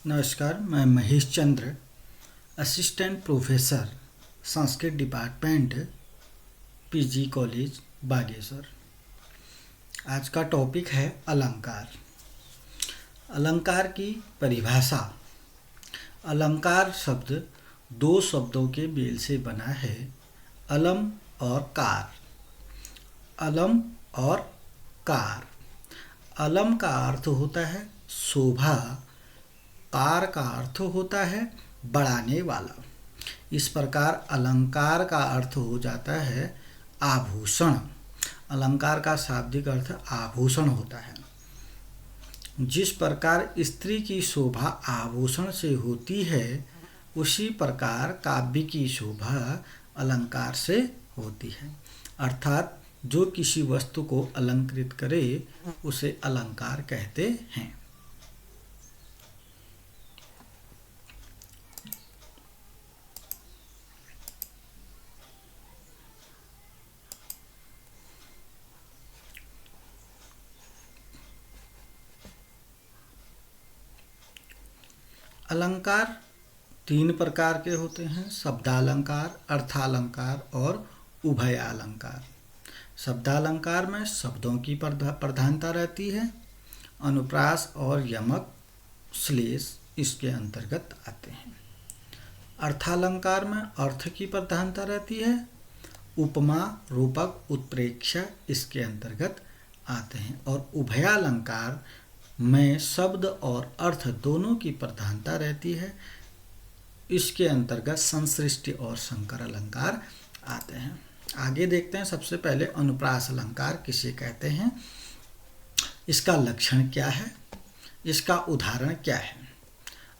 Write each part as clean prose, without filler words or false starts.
नमस्कार, मैं Mahesh Chandra, assistant professor, Sanskrit department, PG college, Bageshwar. आज का टॉपिक है अलंकार। अलंकार की परिभाषा। अलंकार शब्द दो शब्दों के मेल से बना है, अलम और कार। अलम और कार। अलम का अर्थ होता है शोभा, कार का अर्थ होता है बढ़ाने वाला। इस प्रकार अलंकार का अर्थ हो जाता है आभूषण। अलंकार का शाब्दिक अर्थ आभूषण होता है। जिस प्रकार स्त्री की शोभा आभूषण से होती है, उसी प्रकार काव्य की शोभा अलंकार से होती है। अर्थात जो किसी वस्तु को अलंकृत करे उसे अलंकार कहते हैं। अलंकार तीन प्रकार के होते हैं, शब्दालंकार, अर्थालंकार और उभयालंकार। शब्दालंकार में शब्दों की प्रधानता रहती है। अनुप्रास और यमक, श्लेष इसके अंतर्गत आते हैं। अर्थालंकार में अर्थ की प्रधानता रहती है। उपमा, रूपक, उत्प्रेक्षा इसके अंतर्गत आते हैं। और उभयालंकार में शब्द और अर्थ दोनों की प्रधानता रहती है। इसके अंतर्गत संसृष्टि और संकर अलंकार आते हैं। आगे देखते हैं। सबसे पहले अनुप्रास अलंकार किसे कहते हैं, इसका लक्षण क्या है, इसका उदाहरण क्या है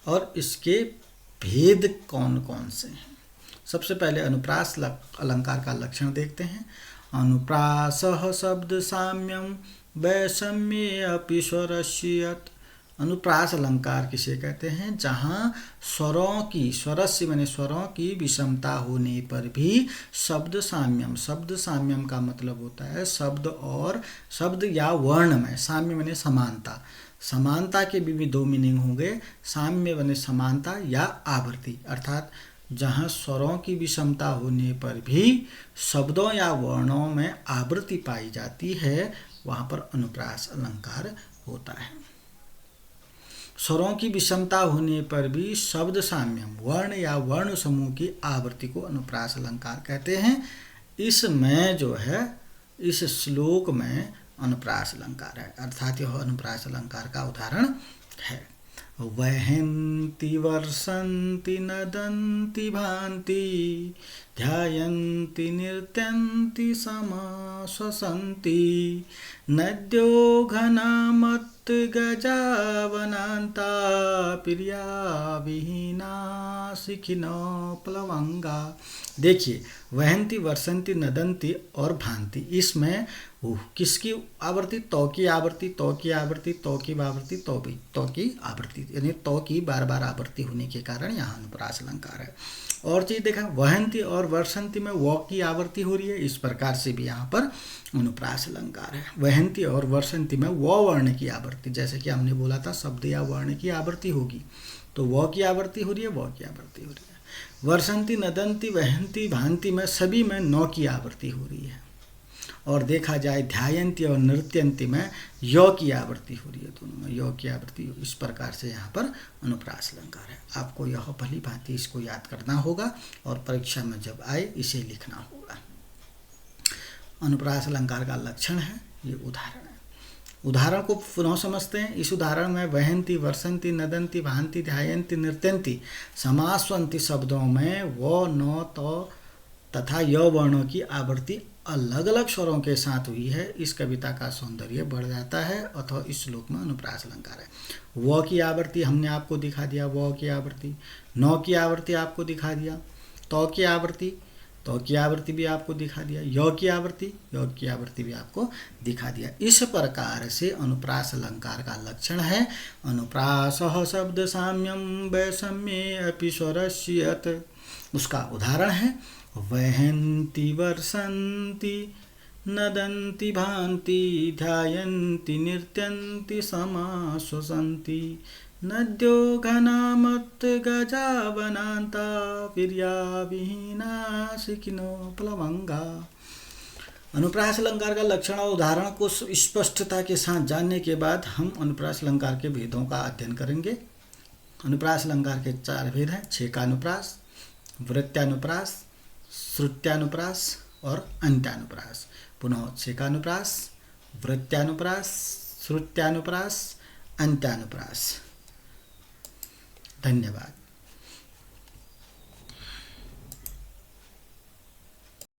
और इसके भेद कौन कौन से हैं। सबसे पहले अनुप्रास अलंकार का लक्षण देखते हैं। अनुप्रासः शब्द साम्यम वैषम्ये अपि स्वरस्यत्। अनुप्रास अलंकार किसे कहते हैं, जहाँ स्वरों की, स्वरस्य माने स्वरों की विषमता होने पर भी शब्द साम्यम। शब्द साम्यम का मतलब होता है शब्द और शब्द या वर्ण में, साम्य माने समानता। समानता के भी दो मीनिंग होंगे, साम्य माने समानता या आवृत्ति। अर्थात जहाँ स्वरों की विषमता होने पर भी शब्दों या वर्णों में आवृत्ति पाई जाती है, वहाँ पर अनुप्रास अलंकार होता है। स्वरों की विषमता होने पर भी शब्द साम्यम, वर्ण या वर्ण समूह की आवृत्ति को अनुप्रास अलंकार कहते हैं। इसमें जो है, इस श्लोक में अनुप्रास अलंकार है, अर्थात यह अनुप्रास अलंकार का उदाहरण है। वहन्ति वर्षन्ति नदन्ति भान्ति ध्यायन्ति नृत्यन्ति समाश्वसन्ति नद्यो घनामत् गजावनान्ता प्रिया विहीना शिखिनो प्लवंगा। देखिए, वहन्ति, वर्षन्ति, नदन्ति और भान्ति, इसमें किसकी आवृत्ति, तो की आवृत्ति, तो की आवृत्ति, तो की आवृत्ति, तो की आवृत्ति, यानी तो की बार बार आवृत्ति होने के कारण यहाँ अनुप्रास अलंकार है। और चीज देखा, वहन्ति और वर्षन्ति में वो की आवृत्ति हो रही है, इस प्रकार से भी यहाँ पर अनुप्रास अलंकार है। वहन्ति और वर्षन्ति में वो वर्ण की आवृत्ति, जैसे कि हमने बोला था शब्द या वर्ण की आवृत्ति होगी, तो वो की आवृत्ति हो रही है, वो की आवृत्ति हो रही है। वर्षन्ति, नदन्ति, वहन्ति, भान्ति में सभी में नौ की आवृत्ति हो रही है। और देखा जाए ध्यायन्ति और नृत्यन्ति में यो की आवृत्ति हो रही है, दोनों में यो की आवृत्ति। इस प्रकार से यहाँ पर अनुप्रास अलंकार है। आपको यह भली भांति इसको याद करना होगा और परीक्षा में जब आए इसे लिखना होगा। अनुप्रास अलंकार का लक्षण है, ये उदाहरण है। उदाहरण को पुनः समझते हैं। इस उदाहरण में वहन्ति, वर्षन्ति, नदन्ति, भान्ति, ध्यायन्ति, नृत्यन्ति, समास्वन्ति शब्दों में वो, नो, तो तथा य वर्णों की आवृत्ति अलग अलग स्वरों के साथ हुई है। इस कविता का सौंदर्य बढ़ जाता है, अथवा इस श्लोक में अनुप्रास अलंकार है। वो की आवृत्ति हमने आपको दिखा दिया, वो की आवृत्ति, नौ की आवृत्ति आपको दिखा दिया, तो की आवृत्ति भी आपको दिखा दिया, यो की आवृत्ति भी आपको दिखा दिया। इस प्रकार से अनुप्रास अलंकार का लक्षण है अनुप्रासः शब्द साम्यम वैषम्ये अपि स्वरस्यत्। उसका उदाहरण है वहन्ति, वर्षन्ति, नदन्ति, भान्ति, ध्यायन्ति, नृत्यन्ति, समाश्वसन्ति नद्यो घनामत् गजा वनान्ता वीर्या विहीना शिखिनो प्लवंगा। अनुप्रास अलंकार का लक्षण और उदाहरण को स्पष्टता के साथ जानने के बाद हम अनुप्रास अलंकार के भेदों का अध्ययन करेंगे। अनुप्रास अलंकार के 4 भेद हैं: छेकानुप्रास, वृत्त्यानुप्रास, श्रुत्यानुप्रास और अंत्यानुप्रास। पुनः छेकानुप्रास, वृत्त्यानुप्रास, श्रुत्यानुप्रास, अंत्यानुप्रास। धन्यवाद।